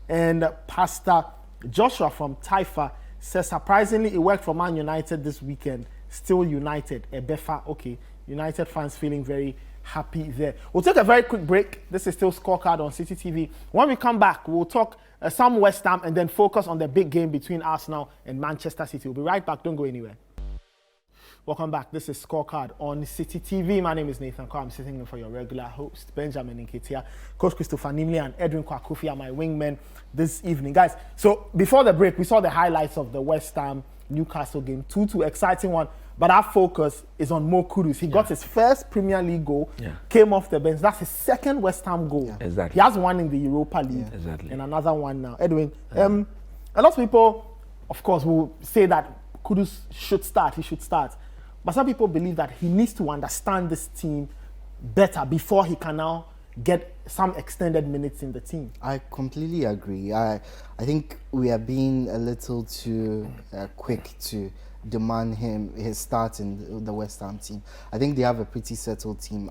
And Pastor Joshua from Taifa says, surprisingly, it worked for Man United this weekend. Still United. Ebefa. Okay, United fans feeling very happy there. We'll take a very quick break. This is still Scorecard on Citi TV. When we come back, we'll talk some West Ham and then focus on the big game between Arsenal and Manchester City. We'll be right back. Don't go anywhere. Welcome back. This is Scorecard on Citi TV. My name is Nathan Carr. I'm sitting in for your regular host, Benjamin Nketiah. Coach Christopher Nimley and Edwin Kwakofi are my wingmen this evening. Guys, so before the break, we saw the highlights of the West Ham Newcastle game. 2-2, exciting one. But our focus is on Mo Kudus. He got his first Premier League goal, came off the bench. That's his second West Ham goal. Exactly. He has one in the Europa League and another one now. Edwin, a lot of people, of course, will say that Kudus should start. He should start. But some people believe that he needs to understand this team better before he can now get some extended minutes in the team. I completely agree. I think we are being a little too quick to demand his start in the West Ham team. I think they have a pretty settled team.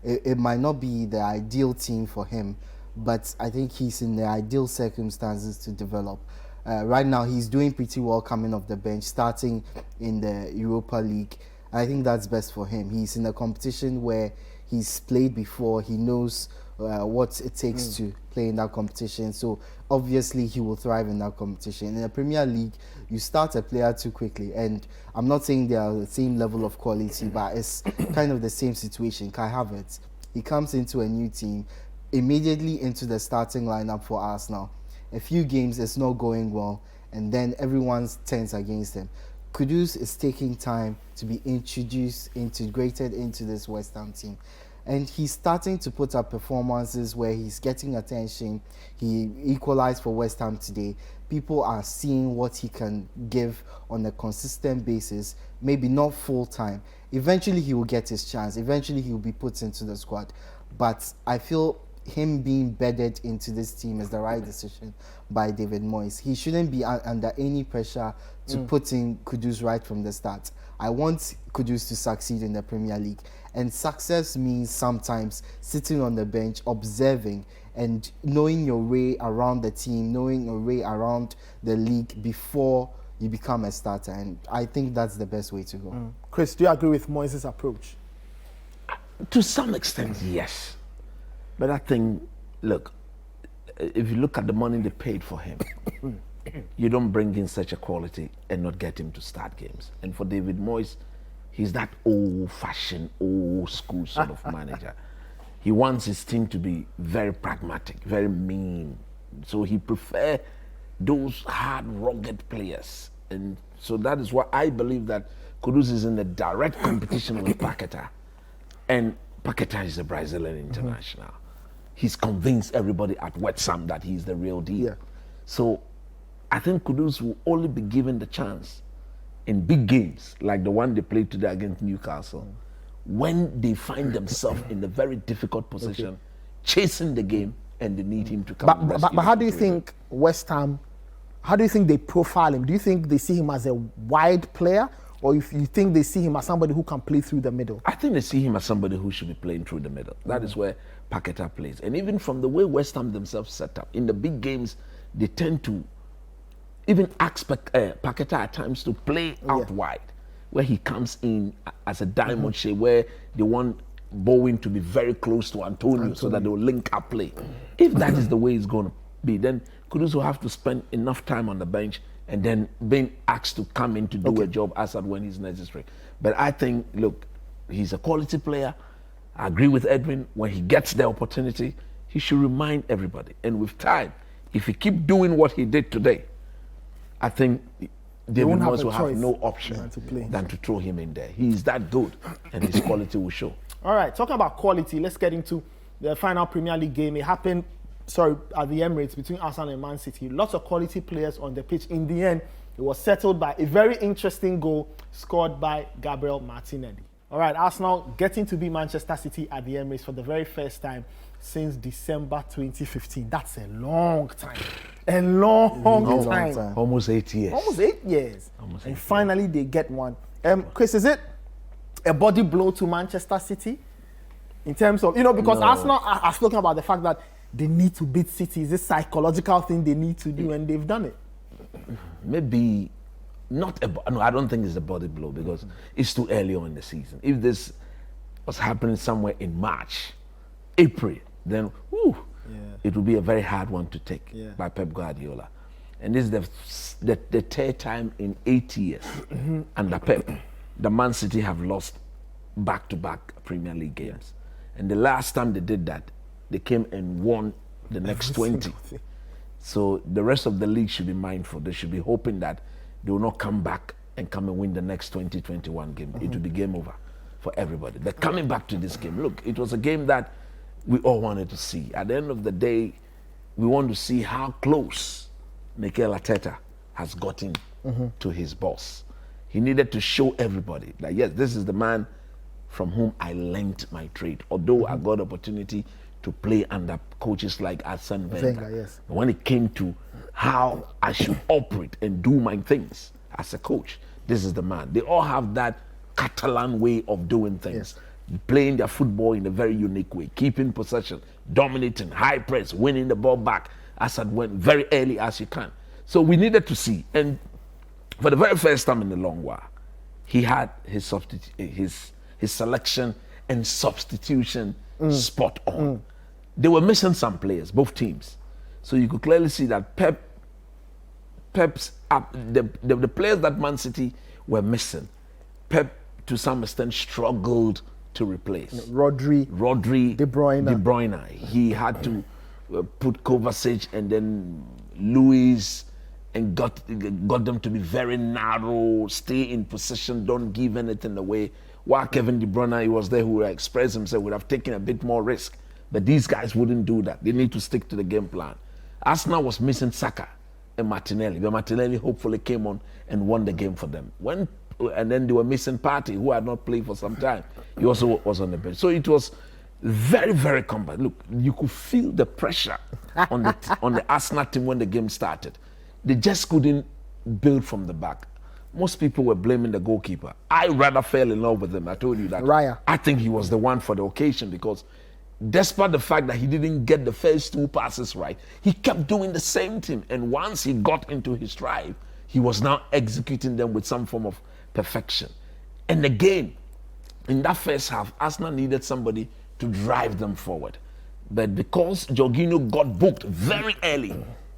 It might not be the ideal team for him, but I think he's in the ideal circumstances to develop. Right now, he's doing pretty well coming off the bench, starting in the Europa League. I think that's best for him. He's in a competition where he's played before. He knows what it takes to play in that competition. So obviously he will thrive in that competition. In the Premier League, you start a player too quickly. And I'm not saying they are the same level of quality, but it's kind of the same situation. Kai Havertz, he comes into a new team, immediately into the starting lineup for Arsenal. A few games, it's not going well, and then everyone turns against him. Kudus is taking time to be integrated into this West Ham team. And he's starting to put up performances where he's getting attention. He equalized for West Ham today. People are seeing what he can give on a consistent basis, maybe not full time. Eventually he will get his chance. Eventually he will be put into the squad. But I feel him being bedded into this team is the right decision by David Moyes. He shouldn't be under any pressure to put in Kudus right from the start. I want Kudus to succeed in the Premier League. And success means sometimes sitting on the bench, observing, and knowing your way around the team, knowing your way around the league before you become a starter. And I think that's the best way to go. Chris, do you agree with Moyes' approach? To some extent, yes. But I think, look, if you look at the money they paid for him, you don't bring in such a quality and not get him to start games. And for David Moyes, he's that old-fashioned, old-school sort of manager. He wants his team to be very pragmatic, very mean. So he prefers those hard, rugged players. And so that is why I believe that Kudus is in a direct competition with Paquetá. And Paquetá is a Brazilian international. He's convinced everybody at West Ham that he's the real deal. Yeah. So I think Kudus will only be given the chance in big games like the one they played today against Newcastle, when they find themselves in a very difficult position, chasing the game, and they need him to come. But how do you think West Ham, how do you think they profile him? Do you think they see him as a wide player, or if you think they see him as somebody who can play through the middle? I think they see him as somebody who should be playing through the middle. That is where Paqueta plays. And even from the way West Ham themselves set up, in the big games, they tend to even ask Paqueta at times to play out wide, where he comes in as a diamond shape, where they want Bowen to be very close to Antonio so that they will link up play. If that is the way it's going to be, then Kudus will have to spend enough time on the bench and then being asked to come in to do a job as and when he's necessary. But I think, look, he's a quality player. I agree with Edwin. When he gets the opportunity, he should remind everybody. And with time, if he keep doing what he did today, I think David Moyes will have no option than to throw him in there. He's that good, and his quality will show. All right, talking about quality, let's get into the final Premier League game. It happened, at the Emirates between Arsenal and Man City. Lots of quality players on the pitch. In the end, it was settled by a very interesting goal scored by Gabriel Martinelli. All right, Arsenal getting to beat Manchester City at the Emirates for the very first time since December 2015. That's a long time. A long time. Almost 8 years. Almost 8 years. And finally, they get one. Chris, is it a body blow to Manchester City? In terms of, because Arsenal are talking about the fact that they need to beat City. It's this psychological thing they need to do, and they've done it. Maybe not I don't think it's a body blow because it's too early on in the season. If this was happening somewhere in March, April, then it would be a very hard one to take by Pep Guardiola. And this is the third time in 8 years under Pep, the Man City have lost back-to-back Premier League games. And the last time they did that, they came and won the next 20. So the rest of the league should be mindful. They should be hoping that they will not come back and come and win the next 2021 game. It will be game over for everybody. But coming back to this game, look, it was a game that we all wanted to see. At the end of the day, we want to see how close Mikel Arteta has gotten to his boss. He needed to show everybody that, yes, this is the man from whom I learned my trade. Although I got opportunity to play under coaches like Arsene Wenger. When it came to how I should operate and do my things as a coach, this is the man. They all have that Catalan way of doing things. Playing their football in a very unique way, keeping possession, dominating, high press, winning the ball back as it went very early as you can. So we needed to see. And for the very first time in a long while, he had his selection and substitution spot on. They were missing some players, both teams. So you could clearly see that Pep's the players that Man City were missing, Pep to some extent struggled to replace. Rodri, De Bruyne. He had to put Kovacic and then Luis and got them to be very narrow, stay in position, don't give anything away. While Kevin De Bruyne, he was there who expressed himself, would have taken a bit more risk. But these guys wouldn't do that. They need to stick to the game plan. Arsenal was missing Saka and Martinelli. But Martinelli hopefully came on and won the game for them. And then they were missing Partey, who had not played for some time. He also was on the bench. So it was very, very compact. Look, you could feel the pressure on the Arsenal team when the game started. They just couldn't build from the back. Most people were blaming the goalkeeper. I rather fell in love with him. I told you that. Raya. I think he was the one for the occasion because despite the fact that he didn't get the first two passes right, he kept doing the same thing. And once he got into his drive, he was now executing them with some form of perfection. And again, in that first half, Arsenal needed somebody to drive them forward. But because Jorginho got booked very early,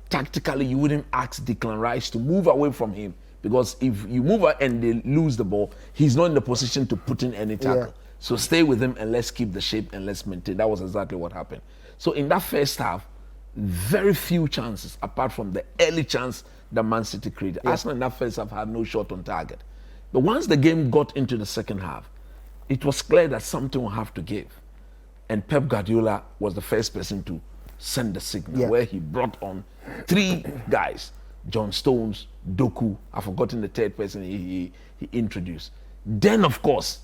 tactically you wouldn't ask Declan Rice to move away from him, because if you move and they lose the ball, he's not in the position to put in any tackle. So stay with him and let's keep the shape and let's maintain. That was exactly what happened. So in that first half, very few chances apart from the early chance that Man City created. Arsenal in that first half had no shot on target. But once the game got into the second half, it was clear that something will have to give. And Pep Guardiola was the first person to send the signal, where he brought on 3 guys, John Stones, Doku, I've forgotten the third person he introduced. Then, of course,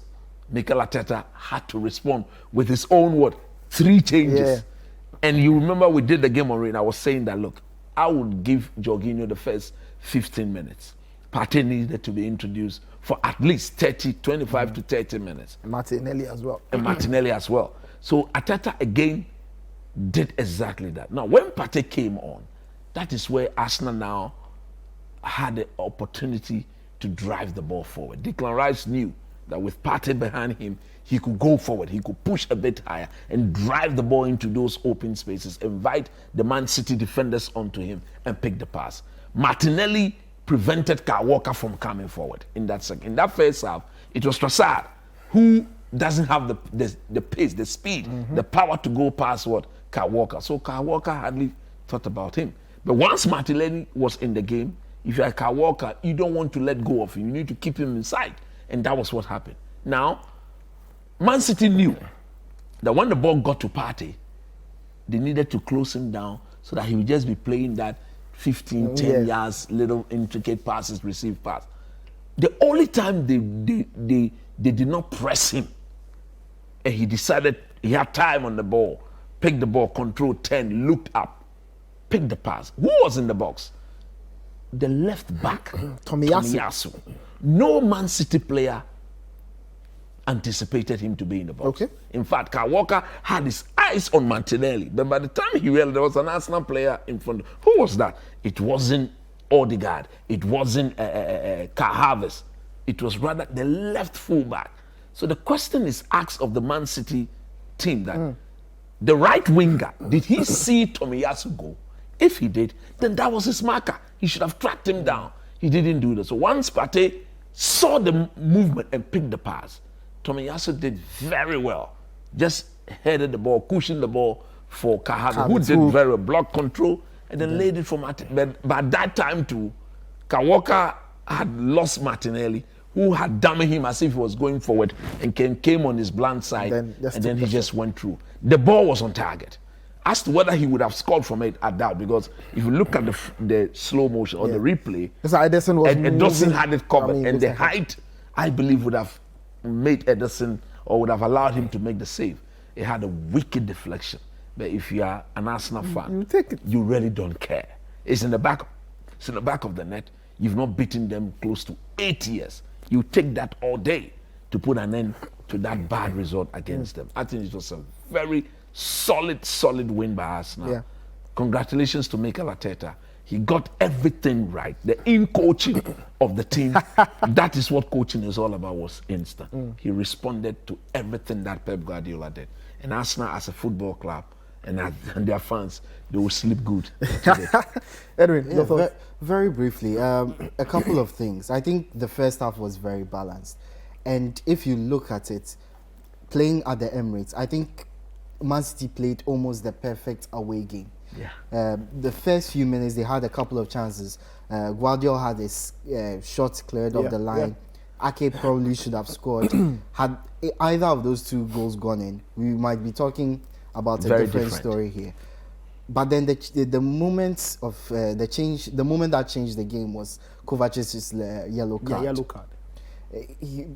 Mikel Arteta had to respond with his own 3 changes. And you remember we did the game on rain. I was saying that, look, I would give Jorginho the first 15 minutes. Partey needed to be introduced for at least 25 to 30 minutes. Martinelli as well. And Martinelli as well. So Arteta again did exactly that. Now, when Partey came on, that is where Arsenal now had the opportunity to drive the ball forward. Declan Rice knew that with Partey behind him, he could go forward, he could push a bit higher and drive the ball into those open spaces, invite the Man City defenders onto him and pick the pass. Martinelli prevented Kyle Walker from coming forward in that second. In that first half, it was Trossard who doesn't have the pace, the speed, the power to go past what Kyle Walker. So Kyle Walker hardly thought about him. But once Martinelli was in the game, if you're Kyle Walker, you don't want to let go of him. You need to keep him inside. And that was what happened. Now, Man City knew that when the ball got to Partey, they needed to close him down so that he would just be playing that 10 yards, little intricate passes, receive pass. The only time they did not press him, and he decided he had time on the ball, picked the ball, control 10, looked up, picked the pass. Who was in the box? The left back, Tomiyasu. No Man City player anticipated him to be in the box. Okay. In fact, Kyle Walker had his eyes on Martinelli, but by the time he realized there was an Arsenal player in front, who was that? It wasn't Odegaard. It wasn't Kai Havertz. It was rather the left fullback. So the question is asked of the Man City team that the right winger, did he see Tomiyasu go? If he did, then that was his marker. He should have tracked him down. He didn't do that. So once Partey saw the movement and picked the pass, Tomiyasu did very well. Just headed the ball, cushioned the ball for Kahavi, who did very well, block control, and then laid it for Martinelli. But by that time too, Walker had lost Martinelli, who had damaged him as if he was going forward, and came on his blind side, and then he just went through. The ball was on target. As to whether he would have scored from it, I doubt, because if you look at the slow motion or the replay, Ederson had it covered, and the height, I believe, would have made Ederson or would have allowed him to make the save. It had a wicked deflection. But if you are an Arsenal fan, you take it. You really don't care. It's in the back of the net. You've not beaten them close to 8 years. You take that all day to put an end to that bad result against them. I think it was a very solid win by Arsenal. Yeah. Congratulations to Mikel Arteta. He got everything right. The in-coaching of the team, that is what coaching is all about, was instant. He responded to everything that Pep Guardiola did. And Arsenal, as a football club, and their fans, they will sleep good today. Edwin, very briefly, a couple of things. I think the first half was very balanced. And if you look at it, playing at the Emirates, I think Man City played almost the perfect away game. Yeah. The first few minutes, they had a couple of chances. Guardiola had his shot cleared off the line. Ake probably should have scored. Had either of those two goals gone in, we might be talking about a different story here. But then the moment of the change, the moment that changed the game was Kovacic's yellow card. Yeah, yellow card.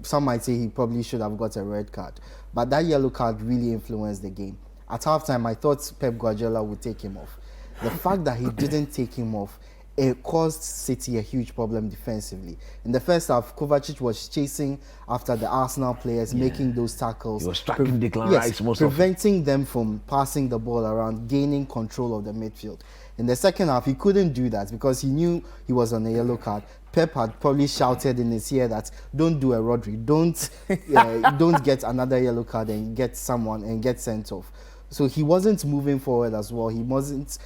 Some might say he probably should have got a red card, but that yellow card really influenced the game. At halftime, I thought Pep Guardiola would take him off. The fact that he didn't take him off, it caused City a huge problem defensively. In the first half, Kovacic was chasing after the Arsenal players, making those tackles. He was tracking Declan Rice most preventing them from passing the ball around, gaining control of the midfield. In the second half, he couldn't do that because he knew he was on a yellow card. Pep had probably shouted in his ear that don't do a Rodri, don't get another yellow card and get someone and get sent off. So he wasn't moving forward as well. He wasn't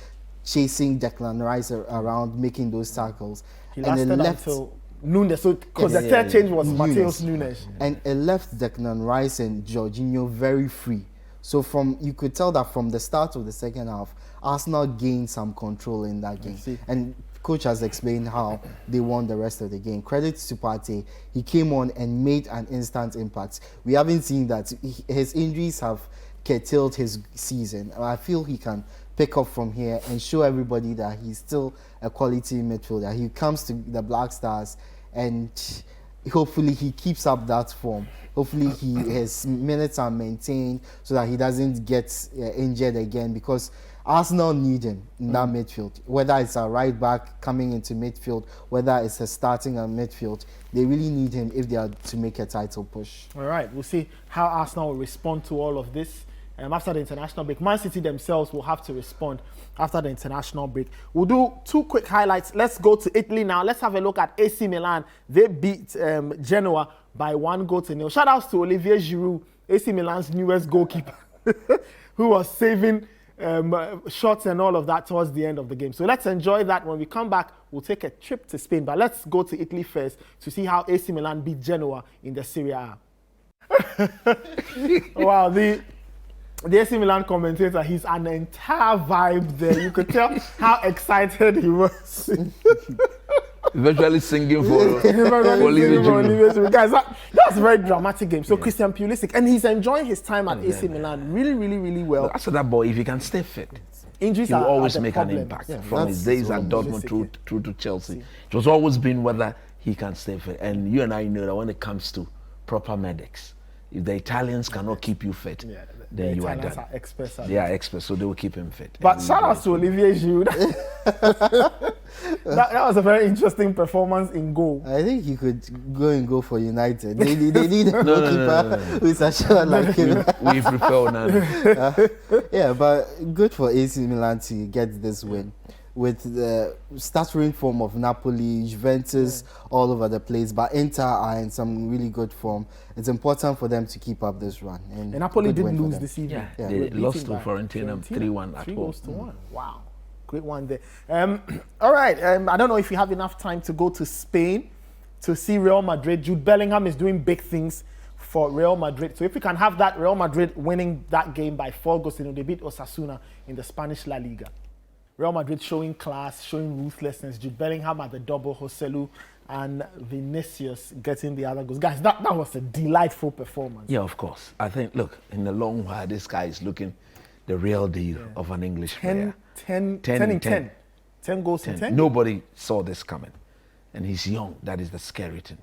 chasing Declan Rice around, making those tackles. He lasted until Nunes, because the third change was Matheus Nunes. And it left Declan Rice and Jorginho very free. So you could tell that from the start of the second half, Arsenal gained some control in that game. And coach has explained how they won the rest of the game. Credit to Partey. He came on and made an instant impact. We haven't seen that. His injuries have curtailed his season. I feel he can pick up from here and show everybody that he's still a quality midfielder. He comes to the Black Stars and hopefully he keeps up that form. Hopefully his minutes are maintained so that he doesn't get injured again, because Arsenal need him in that midfield. Whether it's a right back coming into midfield, whether it's a starting a midfield, they really need him if they are to make a title push. All right, we'll see how Arsenal will respond to all of this after the international break. Man City themselves will have to respond after the international break. We'll do 2 quick highlights. Let's go to Italy now. Let's have a look at AC Milan. They beat Genoa by 1-0. Shout outs to Olivier Giroud, AC Milan's newest goalkeeper, who was saving shots and all of that towards the end of the game. So let's enjoy that. When we come back, we'll take a trip to Spain. But let's go to Italy first to see how AC Milan beat Genoa in the Serie A. Wow, the AC Milan commentator, he's an entire vibe there. You could tell how excited he was. Eventually singing for Olivier Giroud. Guys, that's a very dramatic game. So Christian Pulisic, and he's enjoying his time at AC Milan really well. As for that boy, if he can stay fit, injuries he will always are the make problem. an impact. Yeah, From his days at Dortmund through to Chelsea, it was always been whether he can stay fit. And you and I know that when it comes to proper medics, if the Italians cannot keep you fit, then you are done. Are experts. They are experts, so they will keep him fit. But shout out to Olivier Giroud. that was a very interesting performance in goal. I think he could go and go for United. They need a goalkeeper who's a shot like him. We prefer none. Yeah, but good for AC Milan to get this win. With the stuttering form of Napoli, Juventus, all over the place, but Inter are in some really good form. It's important for them to keep up this run. And Napoli did lose this evening. Yeah. They lost to Fiorentina 3-1 at home. 3-1. Wow, great one there. All right, I don't know if you have enough time to go to Spain to see Real Madrid. Jude Bellingham is doing big things for Real Madrid. So if we can have that, Real Madrid winning that game by 4-0, they beat Osasuna in the Spanish La Liga. Real Madrid showing class, showing ruthlessness. Jude Bellingham at the double, Joselu and Vinicius getting the other goals. Guys, that was a delightful performance. Yeah, of course. I think, look, in the long while, this guy is looking the real deal of an English player. 10 in 10. 10 goals in 10. Nobody saw this coming. And he's young. That is the scary thing.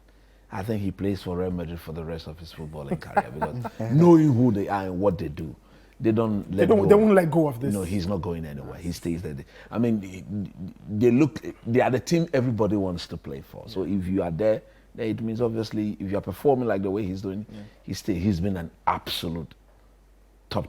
I think he plays for Real Madrid for the rest of his footballing career because knowing who they are and what they do, they won't let go of this. No, he's not going anywhere. He stays there. I mean, they are the team everybody wants to play for. So if you are there, then it means obviously if you are performing like the way he's doing, he's been an absolute top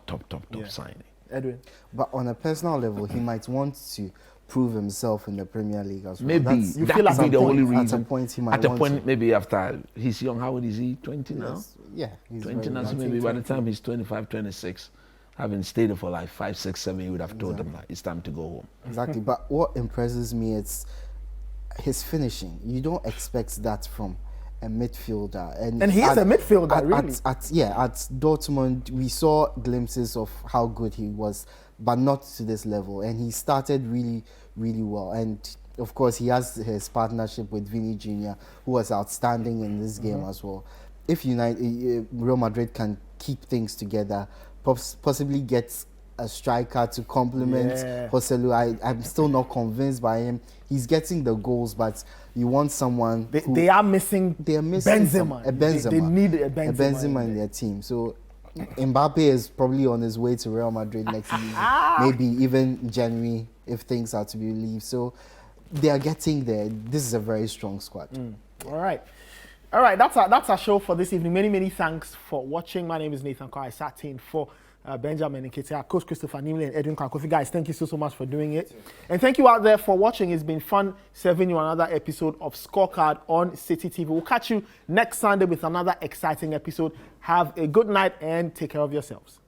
signing. Edwin. But on a personal level, he might want to prove himself in the Premier League as well. Maybe that would be the only reason. At a point, he might want to. Maybe after he's young. How old is he? 20 now? Yes. Yeah, he's 20 now. So maybe by the time he's 25, 26, having stayed there for like 5, 6, 7, you would have told him that it's time to go home. Exactly. But what impresses me is his finishing. You don't expect that from a midfielder. And he is a midfielder, really. At Dortmund, we saw glimpses of how good he was, but not to this level. And he started really, really well. And of course, he has his partnership with Vini Jr., who was outstanding in this game as well. If Real Madrid can keep things together, possibly get a striker to complement Joselu. I'm still not convinced by him. He's getting the goals, but you want someone. They are missing. Benzema. They need a Benzema in their team. So Mbappe is probably on his way to Real Madrid next season, maybe even January if things are to be released. So they are getting there. This is a very strong squad. All right. That's our show for this evening. Many thanks for watching. My name is Nathan Carr. I sat in for Benjamin and Nketiah, Coach Christopher Nimley and Edwin Kankofi. Guys, thank you so much for doing it. And thank you out there for watching. It's been fun serving you another episode of Scorecard on Citi TV. We'll catch you next Sunday with another exciting episode. Have a good night and take care of yourselves.